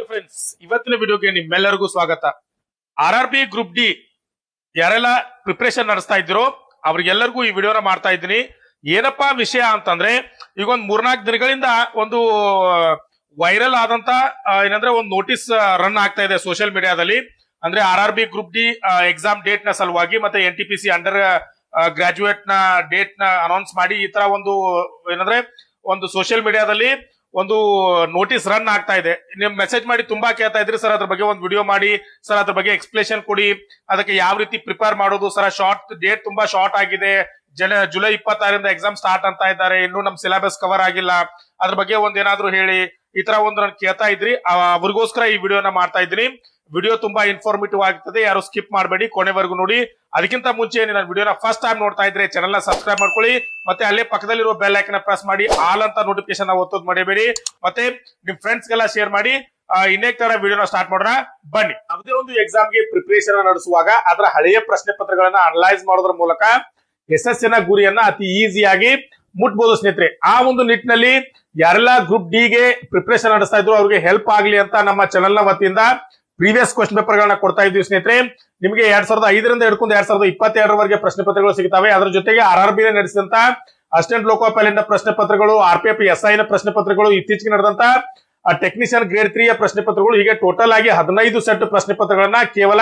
Friends, ಇವತ್ತಿನ ವಿಡಿಯೋಗೆ ನಿಮ್ಮೆಲ್ಲರಿಗೂ ಸ್ವಾಗತ. RRB ಗ್ರೂಪ್ ಡಿ ಯಾರೆಲ್ಲ ಪ್ರಿಪರೇಷನ್ ನಡೆಸ್ತಾ ಇದ್ರು ಅವ್ರಿಗೆಲ್ಲರಿಗೂ ಈ ವಿಡಿಯೋನ ಮಾಡ್ತಾ ಇದ್ದೀನಿ. ಏನಪ್ಪಾ ವಿಷಯ ಅಂತಂದ್ರೆ, ಈಗ ಒಂದ್ 3-4 ದಿನಗಳಿಂದ ಒಂದು ವೈರಲ್ ಆದಂತ ಏನಂದ್ರೆ ಒಂದು ನೋಟಿಸ್ ರನ್ ಆಗ್ತಾ ಇದೆ ಸೋಷಿಯಲ್ ಮೀಡಿಯಾದಲ್ಲಿ. ಅಂದ್ರೆ RRB group D exam date ನ ಸಲುವಾಗಿ ಮತ್ತೆ NTPC ಅಂಡರ್ ಗ್ರಾಜುಯೇಟ್ ನ ಡೇಟ್ ನ ಅನೌನ್ಸ್ ಮಾಡಿ ಈ ತರ ಒಂದು ಏನಂದ್ರೆ ಒಂದು ಸೋಷಿಯಲ್ ಮೀಡಿಯಾದಲ್ಲಿ ಒಂದು ನೋಟಿಸ್ ರನ್ ಆಗ್ತಾ ಇದೆ. ನಿಮ್ ಮೆಸೇಜ್ ಮಾಡಿ ತುಂಬಾ ಕೇಳ್ತಾ ಇದ್ರಿ, ಸರ್ ಅದ್ರ ಬಗ್ಗೆ ಒಂದು ವಿಡಿಯೋ ಮಾಡಿ, ಸರ್ ಅದ್ರ ಬಗ್ಗೆ ಎಕ್ಸ್ಪ್ಲೇಷನ್ ಕೊಡಿ, ಅದಕ್ಕೆ ಯಾವ ರೀತಿ ಪ್ರಿಪೇರ್ ಮಾಡೋದು ಸರ್, ಶಾರ್ಟ್ ಡೇಟ್ ತುಂಬಾ ಶಾರ್ಟ್ ಆಗಿದೆ, ಜುಲೈ 26ರಿಂದ ಎಕ್ಸಾಮ್ ಸ್ಟಾರ್ಟ್ ಅಂತ ಇದ್ದಾರೆ, ಇನ್ನು ನಮ್ ಸಿಲೆಬಸ್ ಕವರ್ ಆಗಿಲ್ಲ, ಅದ್ರ ಬಗ್ಗೆ ಒಂದ್ ಏನಾದ್ರು ಹೇಳಿ, ಈ ತರ ಒಂದು ಕೇಳ್ತಾ ಇದ್ರಿ. ಅವ್ರಿಗೋಸ್ಕರ ಈ ವಿಡಿಯೋನ ಮಾಡ್ತಾ ಇದ್ದೀನಿ. ವಿಡಿಯೋ ತುಂಬಾ ಇನ್ಫಾರ್ಮೇಟಿವ್ ಆಗ್ತದೆ, ಯಾರು ಸ್ಕಿಪ್ ಮಾಡಬೇಡಿ, ಕೊನೆವರೆಗೂ ನೋಡಿ. ಅದಕ್ಕಿಂತ ಮುಂಚೆ ನನ್ನ ವಿಡಿಯೋನ ಫಸ್ಟ್ ಟೈಮ್ ನೋಡ್ತಾ ಇದ್ರೆ ಚಾನೆಲ್ ನ ಸಬ್ಸ್ಕ್ರೈಬ್ ಮಾಡ್ಕೊಳ್ಳಿ, ಮತ್ತೆ ಅಲ್ಲೇ ಪಕ್ಕದಲ್ಲಿರುವ ಬೆಲ್ ಐಕನ್ ಪ್ರೆಸ್ ಮಾಡಿ ಆಲ್ ಅಂತ ನೋಟಿಫಿಕೇಶನ್ ಒತ್ತೋದ್ ಮರಿಬೇಡಿ, ಮತ್ತೆ ನಿಮ್ ಫ್ರೆಂಡ್ಸ್ ಗೆಲ್ಲ ಶೇರ್ ಮಾಡಿ. ಇನ್ನೇ ತರ ವಿಡಿಯೋನ ಸ್ಟಾರ್ಟ್ ಮಾಡೋಣ ಬನ್ನಿ. ಯಾವುದೇ ಒಂದು ಎಕ್ಸಾಮ್ ಗೆ ಪ್ರಿಪರೇಷನ್ ನಡೆಸುವಾಗ ಅದರ ಹಳೆಯ ಪ್ರಶ್ನೆ ಪತ್ರಗಳನ್ನ ಅನಲೈಸ್ ಮಾಡೋದ್ರ ಮೂಲಕ ಯಶಸ್ಸಿನ ಗುರಿಯನ್ನ ಅತಿ ಈಸಿಯಾಗಿ ಮುಟ್ಬಹುದು ಸ್ನೇಹಿತರೆ. ಆ ಒಂದು ನಿಟ್ಟಿನಲ್ಲಿ ಯಾರೆಲ್ಲ ಗ್ರೂಪ್ ಡಿ ಗೆ ಪ್ರಿಪರೇಷನ್ ನಡೆಸ್ತಾ ಇದ್ರು ಅವ್ರಿಗೆ ಹೆಲ್ಪ್ ಆಗ್ಲಿ ಅಂತ ನಮ್ಮ ಚಾನೆಲ್ ನ ವತಿಯಿಂದ ಪ್ರೀವಿಯಸ್ ಕ್ವಶನ್ ಪೇಪರ್ ಗಳನ್ನ ಕೊಡ್ತಾ ಇದ್ವಿ ಸ್ನೇಹಿತರೆ. ನಿಮಗೆ 2005ರಿಂದ ಹಿಡ್ಕೊಂಡು 2022ರವರೆಗೆ ಪ್ರಶ್ನೆ ಪತ್ರಗಳು ಸಿಗ್ತವೆ. ಅದರ ಜೊತೆಗೆ RRB ನಡೆಸಿದಂತ ಅಸಿಸ್ಟೆಂಟ್ ಲೋಕೋ ಪೈಲಟ್ ಪ್ರಶ್ನೆ ಪತ್ರಗಳು, RPF SI ನ ಪ್ರಶ್ನೆ ಪತ್ರಗಳು, ಇತ್ತೀಚೆಗೆ ನಡೆದಂತ ಟೆಕ್ನಿಷಿಯನ್ ಗ್ರೇಡ್ 3 ಪ್ರಶ್ನೆ ಪತ್ರಗಳು, ಹೀಗೆ ಟೋಟಲ್ ಆಗಿ 15 ಸೆಟ್ ಪ್ರಶ್ನೆ ಪತ್ರಗಳನ್ನ ಕೇವಲ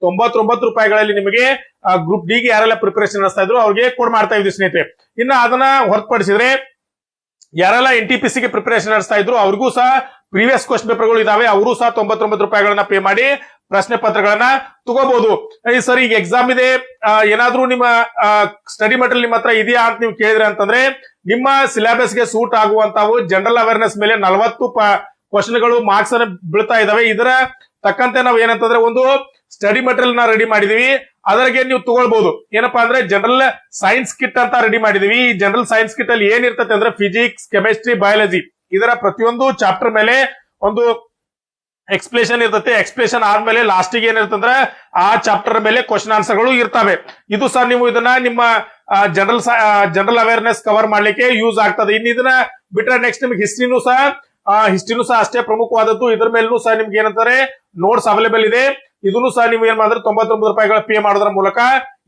99 ರೂಪಾಯಿಗಳಲ್ಲಿ ನಿಮಗೆ ಗ್ರೂಪ್ ಡಿ ಗೆ ಯಾರೆಲ್ಲ ಪ್ರಿಪರೇಷನ್ ನಡೆಸ್ತಾ ಇದ್ರು ಅವ್ರಿಗೆ ಕೊಡ್ ಮಾಡ್ತಾ ಇದ್ವಿ ಸ್ನೇಹಿತರೆ. ಇನ್ನು ಅದನ್ನ ಹೊರತುಪಡಿಸಿದ್ರೆ ಯಾರೆಲ್ಲ NTPC ಗೆ ಪ್ರಿಪರೇಷನ್ ನಡೆಸ್ತಾ ಇದ್ರು ಅವ್ರಿಗೂ ಸಹ ಪ್ರೀವಿಯಸ್ ಕ್ವಶನ್ ಪೇಪರ್ಗಳು ಇದಾವೆ, ಅವರು ಸಹ 99 ರೂಪಾಯಿಗಳನ್ನ ಪೇ ಮಾಡಿ ಪ್ರಶ್ನೆ ಪತ್ರಗಳನ್ನ ತಗೋಬಹುದು. ಸರ್ ಈಗ ಎಕ್ಸಾಮ್ ಇದೆ, ಏನಾದ್ರೂ ನಿಮ್ಮ ಸ್ಟಡಿ ಮೆಟೀರಿಯಲ್ ನಿಮ್ಮ ಹತ್ರ ಇದೆಯಾ ಅಂತ ನೀವು ಕೇಳಿದ್ರೆ ಅಂತಂದ್ರೆ, ನಿಮ್ಮ ಸಿಲೆಬಸ್ ಗೆ ಸೂಟ್ ಆಗುವಂತವು ಜನರಲ್ ಅವೇರ್ನೆಸ್ ಮೇಲೆ 40 ಕ್ವಶನ್ಗಳು ಮಾರ್ಕ್ಸ್ ಅನ್ನು ಬೀಳ್ತಾ ಇದಾವೆ. ಇದರ ತಕ್ಕಂತೆ ನಾವು ಏನಂತಂದ್ರೆ ಒಂದು ಸ್ಟಡಿ ಮೆಟೀರಿಯಲ್ ನ ರೆಡಿ ಮಾಡಿದೀವಿ, ಅದರಿಗೆ ನೀವು ತಗೊಳ್ಬಹುದು. ಏನಪ್ಪಾ ಅಂದ್ರೆ ಜನರಲ್ ಸೈನ್ಸ್ ಕಿಟ್ ಅಂತ ರೆಡಿ ಮಾಡಿದೀವಿ. ಈ ಜನರಲ್ ಸೈನ್ಸ್ ಕಿಟ್ ಅಲ್ಲಿ ಏನಿರ್ತದೆ ಅಂದ್ರೆ ಫಿಸಿಕ್ಸ್, ಕೆಮಿಸ್ಟ್ರಿ, ಬಯಾಲಜಿ ಇದರ ಪ್ರತಿಯೊಂದು ಚಾಪ್ಟರ್ ಮೇಲೆ ಒಂದು ಎಕ್ಸ್ಪ್ಲೇಷನ್ ಇರ್ತದೆ. ಎಕ್ಸ್ಪ್ಲೇಷನ್ ಆದ್ಮೇಲೆ ಲಾಸ್ಟಿಗೆ ಏನಿರ್ತಂದ್ರೆ ಆ ಚಾಪ್ಟರ್ ಮೇಲೆ ಕ್ವಶನ್ ಆನ್ಸರ್ ಗಳು ಇರ್ತವೆ. ಇದು ಸಹ ನೀವು ಇದನ್ನ ನಿಮ್ಮ ಜನರಲ್ ಅವೇರ್ನೆಸ್ ಕವರ್ ಮಾಡ್ಲಿಕ್ಕೆ ಯೂಸ್ ಆಗ್ತದೆ. ಇನ್ನು ಇದನ್ನ ಬಿಟ್ರೆ ನೆಕ್ಸ್ಟ್ ನಿಮ್ಗೆ ಹಿಸ್ಟ್ರಿನೂ ಸಹ ಅಷ್ಟೇ ಪ್ರಮುಖವಾದದ್ದು. ಇದ್ರ ಮೇಲೂ ಸಹ ನಿಮ್ಗೆ ಏನಂತಾರೆ ನೋಟ್ಸ್ ಅವೈಲೇಬಲ್ ಇದೆ. ಇದನ್ನು ಸಹ ನೀವು ಏನ್ ಮಾಡಿದ್ರೆ 99 ರೂಪಾಯಿಗಳ ಪೇ ಮಾಡೋದ್ರ ಮೂಲಕ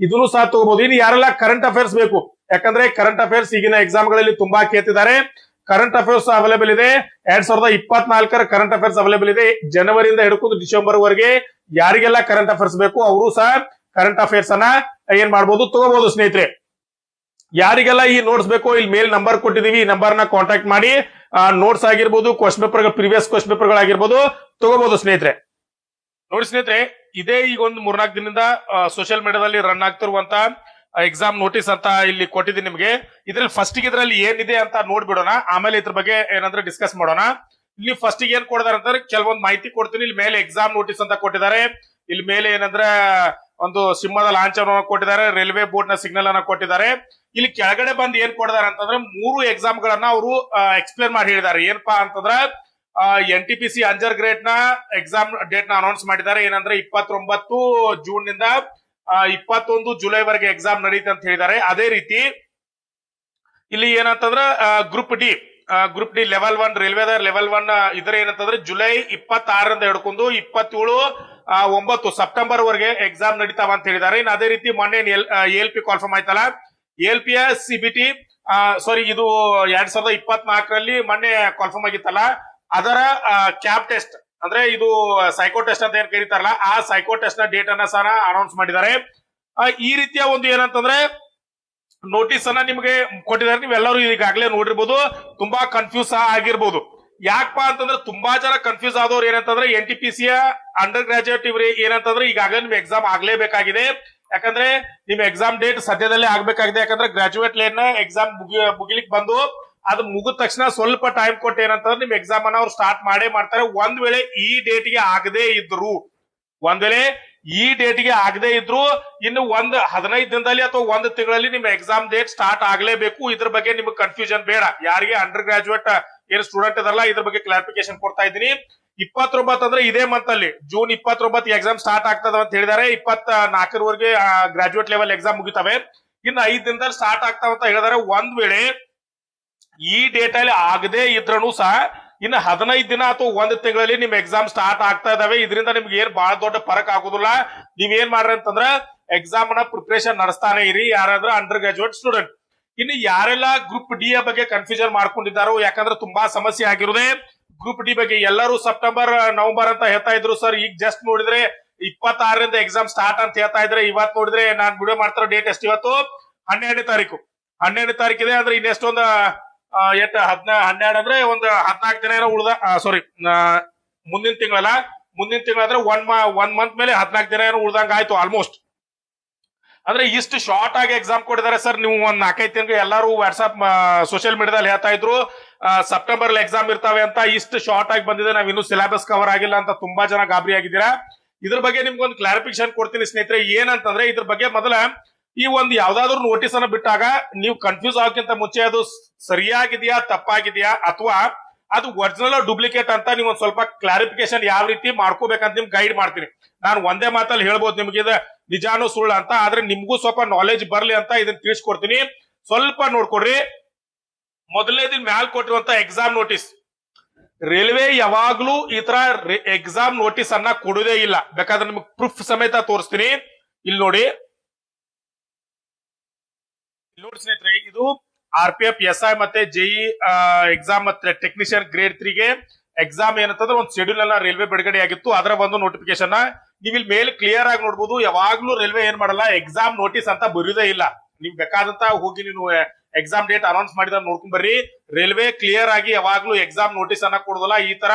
ಇದನ್ನು ಸಹ ತಗೋಬಹುದು. ಇನ್ನು ಯಾರೆಲ್ಲ ಕರೆಂಟ್ ಅಫೇರ್ಸ್ ಬೇಕು, ಯಾಕಂದ್ರೆ ಕರೆಂಟ್ ಅಫೇರ್ಸ್ ಈಗಿನ ಎಕ್ಸಾಮ್ ಗಳಲ್ಲಿ ತುಂಬಾ ಕೇಳ್ತಿದ್ದಾರೆ, ಕರೆಂಟ್ ಅಫೇರ್ಸ್ ಅವೈಲೇಬಲ್ ಇದೆ. 2024ರ ಕರೆಂಟ್ ಅಫೇರ್ಸ್ ಅವೈಲೇಬಲ್ ಇದೆ. ಜನವರಿಯಿಂದ ಹಿಡ್ಕೊಂಡು ಡಿಸೆಂಬರ್ ವರೆಗೆ ಯಾರಿಗೆಲ್ಲ ಕರೆಂಟ್ ಅಫೇರ್ಸ್ ಬೇಕು ಅವರು ಸಹ ಕರೆಂಟ್ ಅಫೇರ್ಸ್ ಅನ್ನ ಏನ್ ಮಾಡಬಹುದು, ತಗೋಬಹುದು ಸ್ನೇಹಿತರೆ. ಯಾರಿಗೆಲ್ಲ ಈ ನೋಟ್ಸ್ ಬೇಕು ಇಲ್ಲಿ ಮೇಲ್ ನಂಬರ್ ಕೊಟ್ಟಿದೀವಿ, ಈ ನಂಬರ್ ನ ಕಾಂಟ್ಯಾಕ್ಟ್ ಮಾಡಿ ನೋಟ್ಸ್ ಆಗಿರ್ಬೋದು, question paper previous question paper ಗಳಾಗಿರ್ಬೋದು ತಗೋಬಹುದು ಸ್ನೇಹಿತರೆ. ನೋಡಿ ಸ್ನೇಹಿತರೆ, ಇದೇ ಈಗ ಒಂದು 3-4 ದಿನದಿಂದ ಸೋಷಿಯಲ್ ಮೀಡಿಯಾದಲ್ಲಿ ರನ್ ಆಗ್ತಿರುವಂತ ಎಕ್ಸಾಮ್ ನೋಟಿಸ್ ಅಂತ ಇಲ್ಲಿ ಕೊಟ್ಟಿದ್ದೀನಿ ನಿಮಗೆ. ಇದ್ರಲ್ಲಿ ಫಸ್ಟ್ ಇದರಲ್ಲಿ ಏನಿದೆ ಅಂತ ನೋಡ್ಬಿಡೋಣ, ಆಮೇಲೆ ಇದ್ರ ಬಗ್ಗೆ ಏನಂದ್ರೆ ಡಿಸ್ಕಸ್ ಮಾಡೋಣ. ಇಲ್ಲಿ ಫಸ್ಟ್ ಏನ್ ಕೊಡ್ತಾರೆ ಅಂತಂದ್ರೆ ಕೆಲವೊಂದು ಮಾಹಿತಿ ಕೊಡ್ತೀನಿ. ಇಲ್ಲಿ ಮೇಲೆ ಎಕ್ಸಾಮ್ ನೋಟಿಸ್ ಅಂತ ಕೊಟ್ಟಿದ್ದಾರೆ, ಇಲ್ಲಿ ಮೇಲೆ ಏನಂದ್ರೆ ಒಂದು ಸಿಂಹದ ಲಾಂಛನವನ್ನು ಕೊಟ್ಟಿದ್ದಾರೆ, ರೈಲ್ವೆ ಬೋರ್ಡ್ ನ ಸಿಗ್ನಲ್ ಅನ್ನ ಕೊಟ್ಟಿದ್ದಾರೆ. ಇಲ್ಲಿ ಕೆಳಗಡೆ ಬಂದು ಏನ್ ಕೊಡ್ತಾರೆ ಅಂತಂದ್ರೆ 3 ಎಕ್ಸಾಮ್ ಗಳನ್ನ ಅವರು ಎಕ್ಸ್ಪ್ಲೇನ್ ಮಾಡಿ ಹೇಳಿದ್ದಾರೆ. ಏನಪ್ಪಾ ಅಂತಂದ್ರೆ NTPC ಅಂಡರ್ ಗ್ರೇಡ್ ನ ಎಕ್ಸಾಮ್ ಡೇಟ್ ನ ಅನೌನ್ಸ್ ಮಾಡಿದ್ದಾರೆ. ಏನಂದ್ರೆ 29 ಜೂನ್ ನಿಂದ 21 ಜುಲೈ ವರೆಗೆ ಎಕ್ಸಾಮ್ ನಡೀತೆ ಅಂತ ಹೇಳಿದ್ದಾರೆ. ಅದೇ ರೀತಿ ಇಲ್ಲಿ ಏನಂತಂದ್ರೆ group D level 1 railway level 1 ಇದರ ಏನಂತಂದ್ರೆ ಜುಲೈ 26ರಿಂದ ಹಿಡ್ಕೊಂಡು 27-9 ಸೆಪ್ಟೆಂಬರ್ ವರೆಗೆ ಎಕ್ಸಾಮ್ ನಡೀತಾವ ಅಂತ ಹೇಳಿದ್ದಾರೆ. ಇನ್ನು ಅದೇ ರೀತಿ ಮೊನ್ನೆ ALP ಕಾಲ್ಫಾರ್ಮ್ ಆಯ್ತಲ್ಲ, ALP CBT ಸಾರಿ ಇದು 2024ರಲ್ಲಿ ಮೊನ್ನೆ ಕಾಲ್ಫಾರ್ಮ್ ಆಗಿತ್ತಲ್ಲ, ಅದರ ಕ್ಯಾಪ್ ಟೆಸ್ಟ್ ಅಂದ್ರೆ ಇದು ಸೈಕೋ ಟೆಸ್ಟ್ ಅಂತ ಏನ್ ಕರೀತಾರಲ್ಲ, ಆ ಸೈಕೋ ಟೆಸ್ಟ್ ನ ಡೇಟ್ ಅನ್ನ ಸಹ ಅನೌನ್ಸ್ ಮಾಡಿದ್ದಾರೆ. ಈ ರೀತಿಯ ಒಂದು ಏನಂತಂದ್ರೆ ನೋಟಿಸ್ ಅನ್ನ ನಿಮಗೆ ಕೊಟ್ಟಿದ್ದಾರೆ. ನೀವೆಲ್ಲರೂ ಈಗಾಗಲೇ ನೋಡಿರ್ಬೋದು, ತುಂಬಾ ಕನ್ಫ್ಯೂಸ್ ಆಗಿರ್ಬೋದು. ಯಾಕಪ್ಪ ಅಂತಂದ್ರೆ ತುಂಬಾ ಜನ ಕನ್ಫ್ಯೂಸ್ ಆದವ್ರು ಏನಂತಂದ್ರೆ NTPC ಅಂಡರ್ ಗ್ರಾಜುಯೇಟ್ ಇವ್ರಿ ಏನಂತಂದ್ರೆ ಈಗಾಗಲೇ ನಿಮ್ ಎಕ್ಸಾಮ್ ಆಗ್ಲೇಬೇಕಾಗಿದೆ. ಯಾಕಂದ್ರೆ ನಿಮ್ ಎಕ್ಸಾಮ್ ಡೇಟ್ ಸದ್ಯದಲ್ಲೇ ಆಗ್ಬೇಕಾಗಿದೆ. ಯಾಕಂದ್ರೆ ಗ್ರಾಜುಯೇಟ್ ಲೇನ್ ಎಕ್ಸಾಮ್ ಮುಗಿಲಿಕ್ಕೆ ಬಂದು ಅದು ಮುಗಿದ ತಕ್ಷಣ ಸ್ವಲ್ಪ ಟೈಮ್ ಕೊಟ್ಟು ಏನಂತಂದ್ರೆ ನಿಮ್ ಎಕ್ಸಾಮ್ ಅನ್ನ ಅವ್ರು ಸ್ಟಾರ್ಟ್ ಮಾಡ್ತಾರೆ. ಒಂದ್ ವೇಳೆ ಈ ಡೇಟ್ಗೆ ಆಗದೆ ಇದ್ರು ಇನ್ನು 15 ದಿನದಲ್ಲಿ ಅಥವಾ 1 ತಿಂಗಳಲ್ಲಿ ನಿಮ್ ಎಕ್ಸಾಮ್ ಡೇಟ್ ಸ್ಟಾರ್ಟ್ ಆಗ್ಲೇಬೇಕು. ಇದ್ರ ಬಗ್ಗೆ ನಿಮ್ಗೆ ಕನ್ಫ್ಯೂಷನ್ ಬೇಡ. ಯಾರಿಗೆ ಅಂಡರ್ ಗ್ರಾಜುಯೇಟ್ ಏನ್ ಸ್ಟೂಡೆಂಟ್ ಇದಾರಲ್ಲ ಇದ್ರ ಬಗ್ಗೆ ಕ್ಲಾರಿಫಿಕೇಶನ್ ಕೊಡ್ತಾ ಇದ್ದೀನಿ. 29 ಅಂದ್ರೆ ಇದೇ ಮಂತ್ ಅಲ್ಲಿ ಜೂನ್ 29 ಎಕ್ಸಾಮ್ ಸ್ಟಾರ್ಟ್ ಆಗ್ತದ ಅಂತ ಹೇಳಿದ್ದಾರೆ. 24ರವರೆಗೆ ಗ್ರಾಜುಯೇಟ್ ಲೆವೆಲ್ ಎಕ್ಸಾಮ್ ಮುಗಿತವೆ. ಇನ್ನು 5 ದಿನದಲ್ಲಿ ಸ್ಟಾರ್ಟ್ ಆಗ್ತಾವ ಅಂತ ಹೇಳಿದಾರೆ. ಒಂದ್ ವೇಳೆ ಈ ಡೇಟ್ ಅಲ್ಲಿ ಆಗದೆ ಇದ್ರೂ ಸಹ ಇನ್ನು 15 ದಿನ ಅಥವಾ 1 ತಿಂಗಳಲ್ಲಿ ನಿಮ್ ಎಕ್ಸಾಮ್ ಸ್ಟಾರ್ಟ್ ಆಗ್ತಾ ಇದಾವೆ. ಇದರಿಂದ ನಿಮ್ಗೆ ಏನ್ ಬಹಳ ದೊಡ್ಡ ಫರಕ್ ಆಗುದಿಲ್ಲ. ನೀವ್ ಏನ್ ಮಾಡ್ರಿ ಅಂತಂದ್ರ ಎಕ್ಸಾಮ್ ನ ಪ್ರಿಪರೇಷನ್ ನಡೆಸ್ತಾನೆ ಇರಿ, ಯಾರಾದ್ರೂ ಅಂಡರ್ ಗ್ರಾಜುಯೇಟ್ ಸ್ಟೂಡೆಂಟ್. ಇನ್ನು ಯಾರೆಲ್ಲ ಗ್ರೂಪ್ ಡಿ ಬಗ್ಗೆ ಕನ್ಫ್ಯೂಷನ್ ಮಾಡ್ಕೊಂಡಿದ್ದಾರೋ, ಯಾಕಂದ್ರೆ ತುಂಬಾ ಸಮಸ್ಯೆ ಆಗಿರುವುದೇ ಗ್ರೂಪ್ ಡಿ ಬಗ್ಗೆ. ಎಲ್ಲರೂ ಸೆಪ್ಟೆಂಬರ್ ನವೆಂಬರ್ ಅಂತ ಹೇಳ್ತಾ ಇದ್ರು ಸರ್. ಈಗ ಜಸ್ಟ್ ನೋಡಿದ್ರೆ 26ರಿಂದ ಎಕ್ಸಾಮ್ ಸ್ಟಾರ್ಟ್ ಅಂತ ಹೇಳ್ತಾ ಇದ್ರೆ, ಇವತ್ತು ನೋಡಿದ್ರೆ ನಾನ್ ವಿಡಿಯೋ ಮಾಡ್ತಾರೋ ಡೇಟ್ ಎಷ್ಟು, ಇವತ್ತು 12ನೇ ತಾರೀಕು. 12ನೇ ತಾರೀಕಿದೆ ಅಂದ್ರೆ ಇನ್ನೆಷ್ಟೊಂದು 12 ಅಂದ್ರೆ ಒಂದು 14 ದಿನ ಏನೋ ಉಳ್ದ, ಸಾರಿ ಮುಂದಿನ ತಿಂಗಳಲ್ಲ, ಮುಂದಿನ ತಿಂಗಳಂದ್ರೆ 1 ಮಂತ್ ಮೇಲೆ 14 ದಿನ ಏನೋ ಉಳ್ದಂಗ ಆಯ್ತು ಆಲ್ಮೋಸ್ಟ್. ಅಂದ್ರೆ ಇಷ್ಟು ಶಾರ್ಟ್ ಆಗಿ ಎಕ್ಸಾಮ್ ಕೊಟ್ಟಿದ್ದಾರೆ ಸರ್. ನೀವು ಒಂದ್ 4-5 ತಿಂಗಳು ಎಲ್ಲರೂ ವಾಟ್ಸ್ಆಪ್ ಸೋಷಿಯಲ್ ಮೀಡಿಯಾದಲ್ಲಿ ಹೇಳ್ತಾ ಇದ್ರು ಸೆಪ್ಟೆಂಬರ್ ಎಕ್ಸಾಮ್ ಇರ್ತಾವೆ ಅಂತ. ಇಷ್ಟು ಶಾರ್ಟ್ ಆಗಿ ಬಂದಿದೆ, ನಾವ್ ಇನ್ನೂ ಸಿಲೆಬಸ್ ಕವರ್ ಆಗಿಲ್ಲ ಅಂತ ತುಂಬಾ ಜನ ಗಾಬರಿ ಆಗಿದ್ದೀರಾ. ಇದ್ರ ಬಗ್ಗೆ ನಿಮ್ಗೊಂದು ಕ್ಲಾರಿಫಿಕೇಶನ್ ಕೊಡ್ತೀನಿ ಸ್ನೇಹಿತರೆ. ಏನಂತಂದ್ರೆ ಇದ್ರ ಬಗ್ಗೆ ಮೊದಲ ಈ ಒಂದು ಯಾವ್ದಾದ್ರು ನೋಟಿಸ್ ಅನ್ನ ಬಿಟ್ಟಾಗ ನೀವು ಕನ್ಫ್ಯೂಸ್ ಆಗೋಕ್ಕಿಂತ ಮುಂಚೆ ಅದು ಸರಿಯಾಗಿದೆಯಾ ತಪ್ಪಾಗಿದೆಯಾ ಅಥವಾ ಅದು ಒರಿಜಿನಲ್ ಡೂಪ್ಲಿಕೇಟ್ ಅಂತ ನೀವು ಒಂದ್ ಸ್ವಲ್ಪ ಕ್ಲಾರಿಫಿಕೇಶನ್ ಯಾವ ರೀತಿ ಮಾಡ್ಕೋಬೇಕಂತ ನಿಮ್ಗೆ ಗೈಡ್ ಮಾಡ್ತೀನಿ. ನಾನು ಒಂದೇ ಮಾತಲ್ಲಿ ಹೇಳ್ಬೋದು ನಿಮ್ಗೆ ಇದು ನಿಜಾನು ಸುಳ್ಳು ಅಂತ, ಆದ್ರೆ ನಿಮ್ಗೂ ಸ್ವಲ್ಪ ನಾಲೆಜ್ ಬರ್ಲಿ ಅಂತ ಇದನ್ನ ತಿಳಿಸ್ಕೊಡ್ತೀನಿ. ಸ್ವಲ್ಪ ನೋಡ್ಕೊಡ್ರಿ. ಮೊದಲನೇದಿನ ಮ್ಯಾಲ್ ಕೊಟ್ಟಿರುವಂತ ಎಕ್ಸಾಮ್ ನೋಟಿಸ್, ರೈಲ್ವೆ ಯಾವಾಗ್ಲೂ ಈ ತರ ಎಕ್ಸಾಮ್ ನೋಟಿಸ್ ಅನ್ನ ಕೊಡುವುದೇ ಇಲ್ಲ. ಬೇಕಾದ್ರೆ ನಿಮ್ಗೆ ಪ್ರೂಫ್ ಸಮೇತ ತೋರಿಸ್ತೀನಿ. ಇಲ್ಲಿ ನೋಡಿ ಸ್ನೇಹಿತರೆ, ಇದು RPF SI ಮತ್ತೆ JE ಎಕ್ಸಾಮ್ ಮತ್ತೆ ಟೆಕ್ನಿಷಿಯನ್ ಗ್ರೇಡ್ 3ಗೆ ಎಕ್ಸಾಮ್ ಏನಂತಂದ್ರೆ ಒಂದು ಶೆಡ್ಯೂಲ್ ಅನ್ನ ರೈಲ್ವೆ ಬಿಡುಗಡೆ ಆಗಿತ್ತು, ಅದರ ಒಂದು ನೋಟಿಫಿಕೇಶನ್ ನೀವು ಇಲ್ಲಿ ಮೇಲೆ ಕ್ಲಿಯರ್ ಆಗಿ ನೋಡಬಹುದು. ಯಾವಾಗ್ಲೂ ರೈಲ್ವೆ ಏನ್ ಮಾಡಲ್ಲ, ಎಕ್ಸಾಮ್ ನೋಟಿಸ್ ಅಂತ ಬರೆಯುವುದೇ ಇಲ್ಲ. ನಿಮ್ ಬೇಕಾದಂತ ಹೋಗಿ ನೀವು ಎಕ್ಸಾಮ್ ಡೇಟ್ ಅನೌನ್ಸ್ ಮಾಡಿದ ನೋಡ್ಕೊಂಡ್ ಬರ್ರಿ. ರೈಲ್ವೆ ಕ್ಲಿಯರ್ ಆಗಿ ಯಾವಾಗ್ಲೂ ಎಕ್ಸಾಮ್ ನೋಟಿಸ್ ಅನ್ನ ಕೊಡೋದಿಲ್ಲ. ಈ ತರ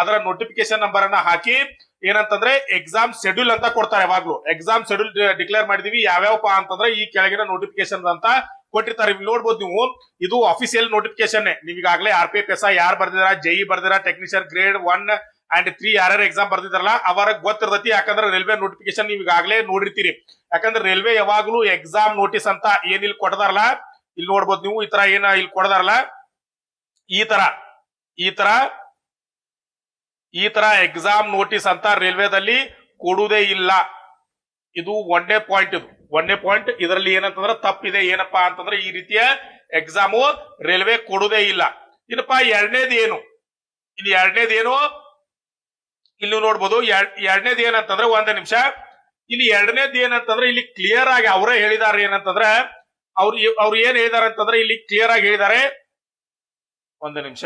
ಅದರ ನೋಟಿಫಿಕೇಶನ್ ನಂಬರ್ ಅನ್ನ ಹಾಕಿ ಏನಂತಂದ್ರೆ ಎಕ್ಸಾಮ್ ಶೆಡ್ಯೂಲ್ ಅಂತ ಕೊಡ್ತಾರೆ. ಯಾವಾಗ್ಲೂ ಎಕ್ಸಾಮ್ ಶೆಡ್ಯೂಲ್ ಡಿಕ್ಲೇರ್ ಮಾಡಿದೀವಿ ಯಾವ್ಯಾವಪ್ಪ ಅಂತಂದ್ರೆ ಈ ಕೆಳಗಿನ ನೋಟಿಫಿಕೇಶನ್ ಅಂತ ಕೊಟ್ಟಿರ್ತಾರೆ. ಇಲ್ಲಿ ನೋಡ್ಬೋದು ನೀವು, ಇದು ಅಫಿಸಿಯಲ್ ನೋಟಿಫಿಕೇಶನ್. ನೀವು ಈಗಾಗಲೇ RPF SI ಯಾರು ಬರ್ದಿದಾರ, JE ಬರ್ದಿರ, ಟೆಕ್ನಿಷಿಯನ್ ಗ್ರೇಡ್ 1 and 3 ಯಾರ್ಯಾರು ಎಕ್ಸಾಮ್ ಬರ್ದಿದಾರಲ್ಲ ಅವರಿಗೆ ಗೊತ್ತಿರ್ತೈತಿ. ಯಾಕಂದ್ರೆ ರೈಲ್ವೆ ನೋಟಿಫಿಕೇಶನ್ ನೀವು ಈಗಾಗಲೇ ನೋಡಿರ್ತೀರಿ. ಯಾಕಂದ್ರೆ ರೈಲ್ವೆ ಯಾವಾಗ್ಲೂ ಎಕ್ಸಾಮ್ ನೋಟಿಸ್ ಅಂತ ಏನ್ ಇಲ್ಲಿ ಕೊಡದಾರಲ್ಲ, ಇಲ್ಲಿ ನೋಡ್ಬೋದು ನೀವು, ಈ ತರ ಏನ ಇಲ್ಲಿ ಕೊಡದಾರಲ್ಲ, ಈ ತರ ಎಕ್ಸಾಮ್ ನೋಟಿಸ್ ಅಂತ ರೈಲ್ವೆದಲ್ಲಿ ಕೊಡುವುದೇ ಇಲ್ಲ. ಇದು ಒಂದೇ ಪಾಯಿಂಟ್. ಇದು ಒಂದೇ ಪಾಯಿಂಟ್. ಇದರಲ್ಲಿ ಏನಂತಂದ್ರೆ ತಪ್ಪಿದೆ. ಏನಪ್ಪಾ ಅಂತಂದ್ರೆ ಈ ರೀತಿಯ ಎಕ್ಸಾಮು ರೈಲ್ವೆ ಕೊಡುವುದೇ ಇಲ್ಲ. ಇನ್ನಪ್ಪ ಎರಡನೇದು ಏನು, ಇಲ್ಲಿ ಇಲ್ಲಿ ನೋಡ್ಬೋದು. ಎರಡನೇದು ಏನಂತಂದ್ರೆ, ಒಂದೇ ನಿಮಿಷ, ಇಲ್ಲಿ ಎರಡನೇದು ಏನಂತಂದ್ರೆ ಇಲ್ಲಿ ಕ್ಲಿಯರ್ ಆಗಿ ಅವರೇ ಹೇಳಿದಾರೆ. ಏನಂತಂದ್ರೆ ಅವ್ರು ಏನ್ ಹೇಳಿದಾರೆ ಅಂತಂದ್ರೆ ಇಲ್ಲಿ ಕ್ಲಿಯರ್ ಆಗಿ ಹೇಳಿದ್ದಾರೆ. ಒಂದೇ ನಿಮಿಷ,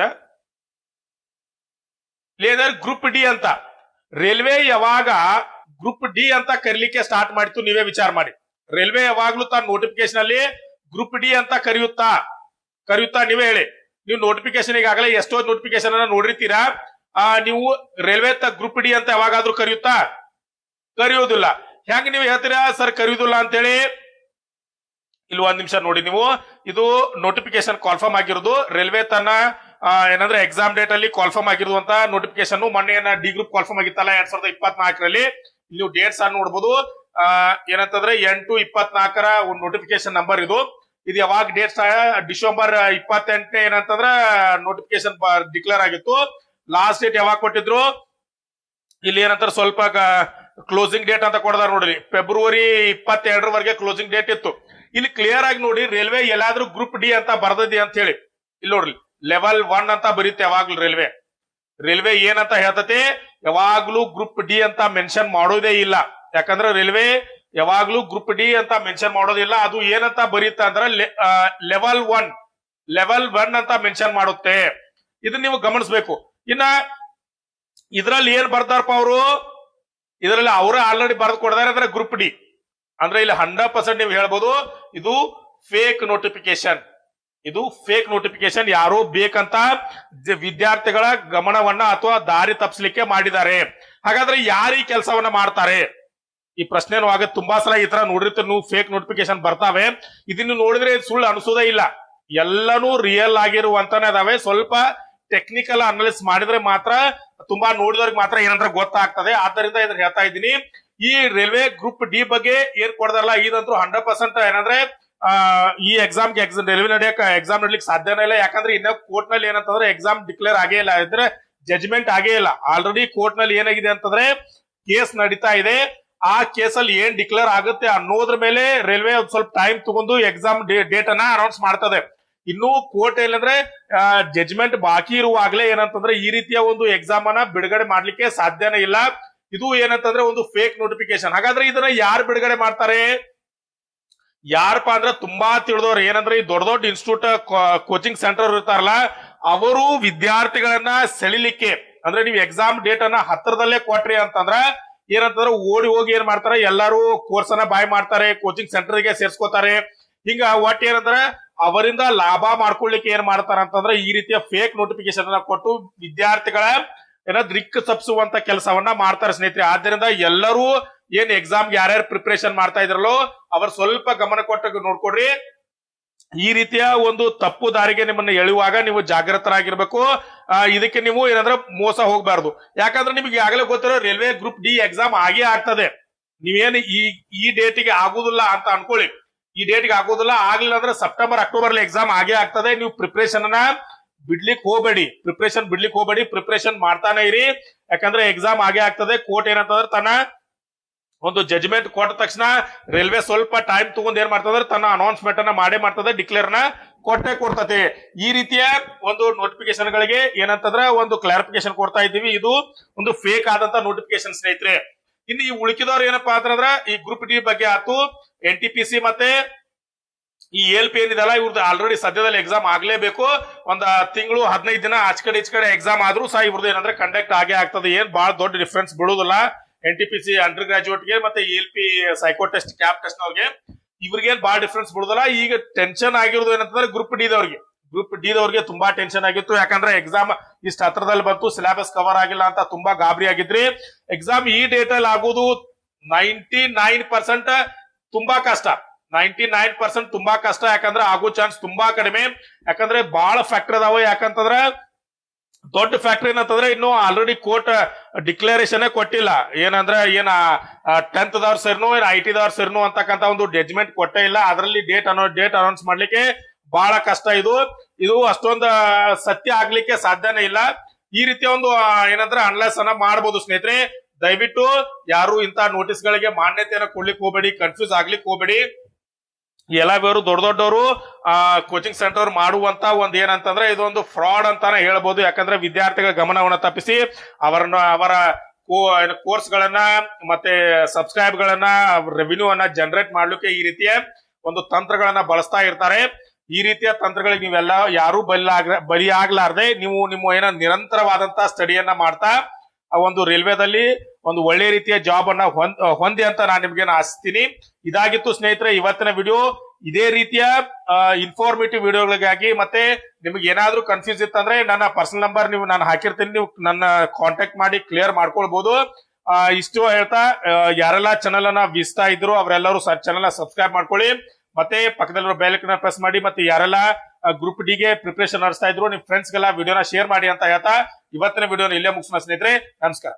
ಲೇದರ್ ಗ್ರೂಪ್ ಡಿ ಅಂತ ರೈಲ್ವೆ ಯಾವಾಗ ಗ್ರೂಪ್ ಡಿ ಅಂತ ಕರೀಲಿಕ್ಕೆ ಸ್ಟಾರ್ಟ್ ಮಾಡಿತ್ತು ನೀವೇ ವಿಚಾರ ಮಾಡಿ. ರೈಲ್ವೆ ಯಾವಾಗ್ಲೂ ತನ್ನ ನೋಟಿಫಿಕೇಶನ್ ಅಲ್ಲಿ ಗ್ರೂಪ್ ಡಿ ಅಂತ ಕರೆಯುತ್ತಾ ನೀವೇ ಹೇಳಿ. ನೀವು ನೋಟಿಫಿಕೇಶನ್ ಈಗಾಗಲೇ ಎಷ್ಟೋ ನೋಟಿಫಿಕೇಶನ್ ಅನ್ನ ನೋಡಿರ್ತೀರಾ. ನೀವು ರೈಲ್ವೆ ಗ್ರೂಪ್ ಡಿ ಅಂತ ಯಾವಾಗಾದ್ರೂ ಕರೆಯುವುದಿಲ್ಲ. ಹೆಂಗ್ ನೀವು ಹೇಳ್ತೀರಾ ಸರ್ ಕರೆಯುವುದಿಲ್ಲ ಅಂತೇಳಿ? ಇಲ್ಲಿ ಒಂದ್ ನಿಮಿಷ ನೋಡಿ ನೀವು, ಇದು ನೋಟಿಫಿಕೇಶನ್ ಕಾಲ್ಫರ್ಮ್ ಆಗಿರೋದು. ರೈಲ್ವೆ ತನ್ನ ಏನಂದ್ರೆ ಎಕ್ಸಾಮ್ ಡೇಟ್ ಅಲ್ಲಿ ಕಾಲ್ಫರ್ಮ್ ಆಗಿರುವಂತ ನೋಟಿಫಿಕೇಶನ್. ಮೊನ್ನೆ ಡಿ ಗ್ರೂಪ್ ಕಾಲ್ಫರ್ಮ್ ಆಗಿತ್ತಲ್ಲ 2024ರಲ್ಲಿ. ನೀವು ಡೇಟ್ಸ್ ಅನ್ನು ನೋಡಬಹುದು. ಏನಂತಂದ್ರೆ 8/24 ಒಂದು ನೋಟಿಫಿಕೇಶನ್ ನಂಬರ್ ಇದು ಯಾವಾಗ ಡೇಟ್ ಡಿಸೆಂಬರ್ 28 ಏನಂತಂದ್ರ ನೋಟಿಫಿಕೇಶನ್ ಡಿಕ್ಲೇರ್ ಆಗಿತ್ತು. ಲಾಸ್ಟ್ ಡೇಟ್ ಯಾವಾಗ ಕೊಟ್ಟಿದ್ರು, ಇಲ್ಲಿ ಏನಂತಾರೆ ಸ್ವಲ್ಪ ಕ್ಲೋಸಿಂಗ್ ಡೇಟ್ ಅಂತ ಕೊಡದಾರ ನೋಡ್ರಿ. ಫೆಬ್ರವರಿ 22ರವರೆಗೆ ಕ್ಲೋಸಿಂಗ್ ಡೇಟ್ ಇತ್ತು. ಇಲ್ಲಿ ಕ್ಲಿಯರ್ ಆಗಿ ನೋಡಿ, ರೈಲ್ವೆ ಎಲ್ಲಾದ್ರೂ ಗ್ರೂಪ್ ಡಿ ಅಂತ ಬರ್ದದಿ ಅಂತ ಹೇಳಿ ಇಲ್ಲಿ ನೋಡ್ರಿ, ಲೆವೆಲ್ 1 ಅಂತ ಬರೀತೆ ಯಾವಾಗ್ಲೂ ರೈಲ್ವೆ ಏನಂತ ಹೇಳ್ತತೆ, ಯಾವಾಗ್ಲೂ ಗ್ರೂಪ್ ಡಿ ಅಂತ ಮೆನ್ಷನ್ ಮಾಡೋದೇ ಇಲ್ಲ. ಯಾಕಂದ್ರೆ ರೈಲ್ವೆ ಯಾವಾಗ್ಲೂ ಗ್ರೂಪ್ ಡಿ ಅಂತ ಮೆನ್ಷನ್ ಮಾಡೋದಿಲ್ಲ. ಅದು ಏನಂತ ಬರೀತ ಅಂದ್ರೆ ಲೆವೆಲ್ 1 ಅಂತ ಮೆನ್ಷನ್ ಮಾಡುತ್ತೆ. ಇದನ್ನ ನೀವು ಗಮನಿಸಬೇಕು. ಇನ್ನ ಇದ್ರಲ್ಲಿ ಏನ್ ಬರ್ತಾರಪ್ಪ ಅವರು, ಇದರಲ್ಲಿ ಅವರೇ ಆಲ್ರೆಡಿ ಬರೆದು ಕೊಡ್ತಾರೆ ಅಂದ್ರೆ ಗ್ರೂಪ್ ಡಿ ಅಂದ್ರೆ ಇಲ್ಲಿ 100% ನೀವು ಹೇಳ್ಬೋದು ಇದು ಫೇಕ್ ನೋಟಿಫಿಕೇಶನ್. ಯಾರೋ ಬೇಕಂತ ವಿದ್ಯಾರ್ಥಿಗಳ ಗಮನವನ್ನ ಅಥವಾ ದಾರಿ ತಪ್ಪಿಸ್ಲಿಕ್ಕೆ ಮಾಡಿದ್ದಾರೆ. ಹಾಗಾದ್ರೆ ಯಾರು ಈ ಕೆಲಸವನ್ನ ಮಾಡ್ತಾರೆ? ಈ ಪ್ರಶ್ನೆನೂ ಆಗುತ್ತೆ. ತುಂಬಾ ಸಲ ಈ ತರ ನೋಡಿರ್ತೀರಿ ನೀವು, ಫೇಕ್ ನೋಟಿಫಿಕೇಶನ್ ಬರ್ತಾವೆ. ಇದನ್ನು ನೋಡಿದ್ರೆ ಸುಳ್ಳು ಅನಿಸೋದೇ ಇಲ್ಲ. ಎಲ್ಲಾನು ರಿಯಲ್ ಆಗಿರುವಂತಾನೆ ಅದಾವೆ. ಸ್ವಲ್ಪ ಟೆಕ್ನಿಕಲ್ ಅನಾಲಿಸ್ ಮಾಡಿದ್ರೆ ಮಾತ್ರ, ತುಂಬಾ ನೋಡಿದವ್ರಿಗೆ ಮಾತ್ರ ಏನಂದ್ರೆ ಗೊತ್ತಾಗ್ತದೆ. ಆದ್ದರಿಂದ ಇದನ್ನ ಹೇಳ್ತಾ ಇದ್ದೀನಿ. ಈ ರೈಲ್ವೆ ಗ್ರೂಪ್ ಡಿ ಬಗ್ಗೆ ಏನ್ ಕೊಡದಾರಲ್ಲ, ಇದಂತೂ 100% ಏನಂದ್ರೆ ಈ ಎಕ್ಸಾಮ್ಗೆ ರೈಲ್ವೆ ನಡೆಯಕ್ಕೆ ಎಕ್ಸಾಮ್ ನಡ್ಲಿಕ್ಕೆ ಸಾಧ್ಯನೇ ಇಲ್ಲ. ಯಾಕಂದ್ರೆ ಇನ್ನ ಕೋರ್ಟ್ ನಲ್ಲಿ ಏನಂತಂದ್ರೆ ಎಕ್ಸಾಮ್ ಡಿಕ್ಲೇರ್ ಆಗೇ ಇಲ್ಲ, ಇದ್ರೆ ಜಜ್ಮೆಂಟ್ ಆಗೇ ಇಲ್ಲ. ಆಲ್ರೆಡಿ ಕೋರ್ಟ್ ನಲ್ಲಿ ಏನಾಗಿದೆ ಅಂತಂದ್ರೆ ಕೇಸ್ ನಡೀತಾ ಇದೆ. ಆ ಕೇಸಲ್ಲಿ ಏನ್ ಡಿಕ್ಲೇರ್ ಆಗುತ್ತೆ ಅನ್ನೋದ್ರ ಮೇಲೆ ರೈಲ್ವೆ ಒಂದ್ ಸ್ವಲ್ಪ ಟೈಮ್ ತಗೊಂಡು ಎಕ್ಸಾಮ್ ಡೇಟ್ ಅನ್ನ ಅನೌನ್ಸ್ ಮಾಡ್ತದೆ. ಇನ್ನು ಕೋರ್ಟ್ ಏನಂದ್ರೆ ಜಡ್ಜ್ಮೆಂಟ್ ಬಾಕಿ ಇರುವಾಗಲೇ ಏನಂತಂದ್ರೆ ಈ ರೀತಿಯ ಒಂದು ಎಕ್ಸಾಮ್ ಅನ್ನ ಬಿಡುಗಡೆ ಮಾಡ್ಲಿಕ್ಕೆ ಸಾಧ್ಯನೇ ಇಲ್ಲ. ಇದು ಏನಂತಂದ್ರೆ ಒಂದು ಫೇಕ್ ನೋಟಿಫಿಕೇಶನ್. ಹಾಗಾದ್ರೆ ಇದನ್ನ ಯಾರು ಬಿಡುಗಡೆ ಮಾಡ್ತಾರೆ? ಯಾರಪ್ಪ ಅಂದ್ರೆ ತುಂಬಾ ತಿಳಿದವ್ರು, ಏನಂದ್ರೆ ಈ ದೊಡ್ಡ ದೊಡ್ಡ ಇನ್ಸ್ಟಿಟ್ಯೂಟ್ ಕೋಚಿಂಗ್ ಸೆಂಟರ್ ಇರ್ತಾರಲ್ಲ, ಅವರು ವಿದ್ಯಾರ್ಥಿಗಳನ್ನ ಸೆಳಿಲಿಕ್ಕೆ, ಅಂದ್ರೆ ನೀವು ಎಕ್ಸಾಮ್ ಡೇಟ್ ಅನ್ನ ಹತ್ತಿರದಲ್ಲೇ ಕೊಟ್ರಿ ಅಂತಂದ್ರ ಏನಂತಂದ್ರೆ ಓಡಿ ಹೋಗಿ ಏನ್ ಮಾಡ್ತಾರೆ, ಎಲ್ಲಾರು ಕೋರ್ಸ್ ಅನ್ನ ಬಾಯ್ ಮಾಡ್ತಾರೆ, ಕೋಚಿಂಗ್ ಸೆಂಟರ್ ಗೆ ಸೇರ್ಸ್ಕೋತಾರೆ. ಹಿಂಗ ಒಟ್ಟು ಏನಂದ್ರೆ ಅವರಿಂದ ಲಾಭ ಮಾಡ್ಕೊಳ್ಲಿಕ್ಕೆ ಏನ್ ಮಾಡ್ತಾರ ಅಂತಂದ್ರೆ ಈ ರೀತಿಯ ಫೇಕ್ ನೋಟಿಫಿಕೇಶನ್ ಅನ್ನ ಕೊಟ್ಟು ವಿದ್ಯಾರ್ಥಿಗಳ ದಿಕ್ಕು ತಪ್ಪಿಸುವಂತ ಕೆಲಸವನ್ನ ಮಾಡ್ತಾರೆ ಸ್ನೇಹಿತರೆ. ಆದ್ದರಿಂದ ಎಲ್ಲರೂ ಏನ್ ಎಕ್ಸಾಮ್ಗೆ ಯಾರ್ಯಾರು ಪ್ರಿಪರೇಷನ್ ಮಾಡ್ತಾ ಇದ್ರಲ್ಲೋ ಅವ್ರು ಸ್ವಲ್ಪ ಗಮನ ಕೊಟ್ಟು ನೋಡ್ಕೊಡ್ರಿ. ಈ ರೀತಿಯ ಒಂದು ತಪ್ಪು ದಾರಿಗೆ ನಿಮ್ಮನ್ನ ಎಳೆಯುವಾಗ ನೀವು ಜಾಗೃತರಾಗಿರ್ಬೇಕು. ಇದಕ್ಕೆ ನೀವು ಏನಂದ್ರೆ ಮೋಸ ಹೋಗ್ಬಾರ್ದು. ಯಾಕಂದ್ರೆ ನಿಮ್ಗೆ ಈಗಾಗಲೇ ಗೊತ್ತಿರೋ ರೈಲ್ವೆ ಗ್ರೂಪ್ ಡಿ ಎಕ್ಸಾಮ್ ಆಗೇ ಆಗ್ತದೆ. ನೀವೇನು ಈ ಡೇಟಿಗೆ ಆಗುದಿಲ್ಲ ಅಂತ ಅನ್ಕೊಳ್ಳಿ, ಈ ಡೇಟ್ಗೆ ಆಗೋದಿಲ್ಲ, ಆಗ್ಲಿಲ್ಲ ಅಂದ್ರೆ ಸೆಪ್ಟೆಂಬರ್ ಅಕ್ಟೋಬರ್ ಎಕ್ಸಾಮ್ ಆಗೇ ಆಗ್ತದೆ. ನೀವು ಪ್ರಿಪರೇಷನ್ ಅನ್ನ ಬಿಡ್ಲಿಕ್ಕೆ ಹೋಗಬೇಡಿ, ಪ್ರಿಪರೇಷನ್ ಮಾಡ್ತಾನೆ ಇರಿ. ಯಾಕಂದ್ರೆ ಎಕ್ಸಾಮ್ ಆಗೇ ಆಗ್ತದೆ. ಕೋರ್ಟ್ ಏನಂತಂದ್ರೆ ತನ್ನ ಒಂದು ಜಡ್ಜ್ಮೆಂಟ್ ಕೊಟ್ಟ ತಕ್ಷಣ ರೈಲ್ವೆ ಸ್ವಲ್ಪ ಟೈಮ್ ತಗೊಂಡ್ ಏನ್ ಮಾಡ್ತಂದ್ರೆ ತನ್ನ ಅನೌನ್ಸ್ಮೆಂಟ್ ಅನ್ನ ಮಾಡೇ ಮಾಡ್ತದೆ, ಡಿಕ್ಲೇರ್ ನ ಕೊಟ್ಟೆ ಕೊಡ್ತದೆ. ಈ ರೀತಿಯ ಒಂದು ನೋಟಿಫಿಕೇಶನ್ ಗಳಿಗೆ ಏನಂತಂದ್ರೆ ಒಂದು ಕ್ಲಾರಿಫಿಕೇಶನ್ ಕೊಡ್ತಾ ಇದ್ದೀವಿ. ಇದು ಒಂದು ಫೇಕ್ ಆದಂತ ನೋಟಿಫಿಕೇಶನ್ ಸ್ನೇಹಿತರೆ. ಇನ್ನು ಈ ಉಳಿಕಿದವ್ರು ಏನಪ್ಪಾ ಅಂತಂದ್ರ ಈ ಗ್ರೂಪ್ ಡಿ ಬಗ್ಗೆ ಆತು, NTPC ಮತ್ತೆ ಈ LP ಏನಿದಲ್ಲ ಇವ್ರದ್ದು ಆಲ್ರೆಡಿ ಸದ್ಯದಲ್ಲಿ ಎಕ್ಸಾಮ್ ಆಗ್ಲೇಬೇಕು. ಒಂದ್ ತಿಂಗಳು 15 ದಿನ ಆಚ ಕಡೆ ಈಚ ಕಡೆ ಎಕ್ಸಾಮ್ ಆದ್ರೂ ಸಹ ಇವ್ರದ್ದು ಏನಂದ್ರೆ ಕಂಡಕ್ಟ್ ಆಗೇ ಆಗ್ತದೆ. ಏನ್ ಬಹಳ ದೊಡ್ಡ ಡಿಫ್ರೆನ್ಸ್ ಬೀಳುದಿಲ್ಲ NTPC ಅಂಡರ್ ಗ್ರಾಜುಯೇಟ್ ಗೆ ಮತ್ತೆ LP psycho test cap test ನವ್ರಿಗೆ, ಇವ್ರಿಗೇನ್ ಬಹಳ ಡಿಫ್ರೆನ್ಸ್ ಬಿಡುದಿಲ್ಲ. ಈಗ ಟೆನ್ಷನ್ ಆಗಿರೋದು ಏನಂತಂದ್ರೆ ಗ್ರೂಪ್ ಡಿ ದವ್ರಿಗೆ ತುಂಬಾ ಟೆನ್ಷನ್ ಆಗಿತ್ತು. ಯಾಕಂದ್ರೆ ಎಕ್ಸಾಮ್ ಇಷ್ಟ ಹತ್ರದಲ್ಲಿ ಬಂತು, ಸಿಲೆಬಸ್ ಕವರ್ ಆಗಿಲ್ಲ ಅಂತ ತುಂಬಾ ಗಾಬರಿ ಆಗಿದ್ರಿ. ಎಕ್ಸಾಮ್ ಈ ಡೇಟ್ ಅಲ್ಲಿ ಆಗೋದು 99% ತುಂಬಾ ಕಷ್ಟ, 99% ತುಂಬಾ ಕಷ್ಟ. ಯಾಕಂದ್ರೆ ಆಗೋ ಚಾನ್ಸ್ ತುಂಬಾ ಕಡಿಮೆ. ಯಾಕಂದ್ರೆ ಬಹಳ ಫ್ಯಾಕ್ಟರ್ ಅದಾವ. ಯಾಕಂತಂದ್ರೆ ದೊಡ್ಡ ಫ್ಯಾಕ್ಟರ್ ಏನಂತಂದ್ರೆ ಇನ್ನು ಆಲ್ರೆಡಿ ಕೋರ್ಟ್ ಡಿಕ್ಲರೇಷನ್ ಕೊಟ್ಟಿಲ್ಲ. ಏನಂದ್ರೆ ಏನ 10th ದವ್ರ ಸೇರ್ನು ಏನ್ IT ದವ್ರ ಸೇರ್ನು ಅಂತಕ್ಕಂತ ಒಂದು ಜಡ್ಜ್ಮೆಂಟ್ ಕೊಟ್ಟೇ ಇಲ್ಲ. ಅದರಲ್ಲಿ ಡೇಟ್ ಅನೌನ್ಸ್ ಮಾಡ್ಲಿಕ್ಕೆ ಬಹಳ ಕಷ್ಟ. ಇದು ಅಷ್ಟೊಂದು ಸತ್ಯ ಆಗ್ಲಿಕ್ಕೆ ಸಾಧ್ಯನೇ ಇಲ್ಲ. ಈ ರೀತಿಯ ಒಂದು ಏನಂದ್ರೆ ಅನಲೈಸ್ ಅನ್ನ ಮಾಡಬಹುದು ಸ್ನೇಹಿತರೆ. ದಯವಿಟ್ಟು ಯಾರು ಇಂತ ನೋಟಿಸ್ ಗಳಿಗೆ ಮಾನ್ಯತೆಯನ್ನ ಕೊಡ್ಲಿಕ್ಕೆ ಹೋಗಬೇಡಿ, ಕನ್ಫ್ಯೂಸ್ ಆಗ್ಲಿಕ್ಕೆ ಹೋಗಬೇಡಿ. ಎಲ್ಲ ಬೇರು ದೊಡ್ಡ ದೊಡ್ಡವರು ಕೋಚಿಂಗ್ ಸೆಂಟರ್ ಮಾಡುವಂತ ಒಂದ್ ಏನಂತಂದ್ರೆ ಇದೊಂದು ಫ್ರಾಡ್ ಅಂತಾನೆ ಹೇಳ್ಬೋದು. ಯಾಕಂದ್ರೆ ವಿದ್ಯಾರ್ಥಿಗಳ ಗಮನವನ್ನ ತಪ್ಪಿಸಿ ಅವರ ಕೋರ್ಸ್ ಗಳನ್ನ ಮತ್ತೆ ಸಬ್ಸ್ಕ್ರೈಬ್ ಗಳನ್ನ ರೆವಿನ್ಯೂ ಅನ್ನ ಜನರೇಟ್ ಮಾಡ್ಲಿಕ್ಕೆ ಈ ರೀತಿಯ ಒಂದು ತಂತ್ರಗಳನ್ನ ಬಳಸ್ತಾ ಇರ್ತಾರೆ. ಈ ರೀತಿಯ ತಂತ್ರಗಳಿಗೆ ನೀವೆಲ್ಲ ಯಾರು ಬಲಿಯಾಗ್ಲಾರ್ದೆ ನೀವು ನಿಮ್ಮ ಏನೋ ನಿರಂತರವಾದಂತ ಸ್ಟಡಿಯನ್ನ ಮಾಡ್ತಾ ಆ ಒಂದು ರೈಲ್ವೆದಲ್ಲಿ ಒಂದು ಒಳ್ಳೆ ರೀತಿಯ ಜಾಬ್ ಅನ್ನ ಹೊಂದಿ ಅಂತ ನಾನು ನಿಮ್ಗೆ ಆಶಿಸ್ತೀನಿ. ಇದಾಗಿತ್ತು ಸ್ನೇಹಿತರೆ ಇವತ್ತಿನ ವಿಡಿಯೋ. ಇದೇ ರೀತಿಯ ಇನ್ಫಾರ್ಮೇಟಿವ್ ವಿಡಿಯೋಗಳಿಗಾಗಿ ಮತ್ತೆ ನಿಮ್ಗೆ ಏನಾದ್ರೂ ಕನ್ಫ್ಯೂಸ್ ಇತ್ತಂದ್ರೆ ನನ್ನ ಪರ್ಸನಲ್ ನಂಬರ್ ನಾನು ಹಾಕಿರ್ತೀನಿ, ನೀವು ನನ್ನ ಕಾಂಟ್ಯಾಕ್ಟ್ ಮಾಡಿ ಕ್ಲಿಯರ್ ಮಾಡ್ಕೊಳ್ಬಹುದು. ಇಷ್ಟು ಹೇಳ್ತಾ ಯಾರೆಲ್ಲ ಚಾನಲ್ ಅನ್ನ ವೀಸ್ತಾ ಇದ್ರು ಅವರೆಲ್ಲರೂ ಚಾನಲ್ ನ ಸಬ್ಸ್ಕ್ರೈಬ್ ಮಾಡ್ಕೊಳ್ಳಿ. ಮತ್ತೆ ಪಕ್ಕದಲ್ಲಿರೋ ಬೆಲ್ ಐಕಾನ್ ಪ್ರೆಸ್ ಮಾಡಿ. ಮತ್ತೆ ಯಾರೆಲ್ಲ ಗ್ರೂಪ್ ಡಿ ಗೆ ಪ್ರಿಪರೇಷನ್ ನಡೆಸ್ತಾ ಇದ್ರು ನಿಮ್ ಫ್ರೆಂಡ್ಸ್ ಗೆಲ್ಲ ವಿಡಿಯೋನ ಶೇರ್ ಮಾಡಿ ಅಂತ ಹೇಳ್ತಾ ಇವತ್ತಿನ ವಿಡಿಯೋನ ಇಲ್ಲೇ ಮುಗಿಸೋಣ ಸ್ನೇಹಿತರೆ. ನಮಸ್ಕಾರ.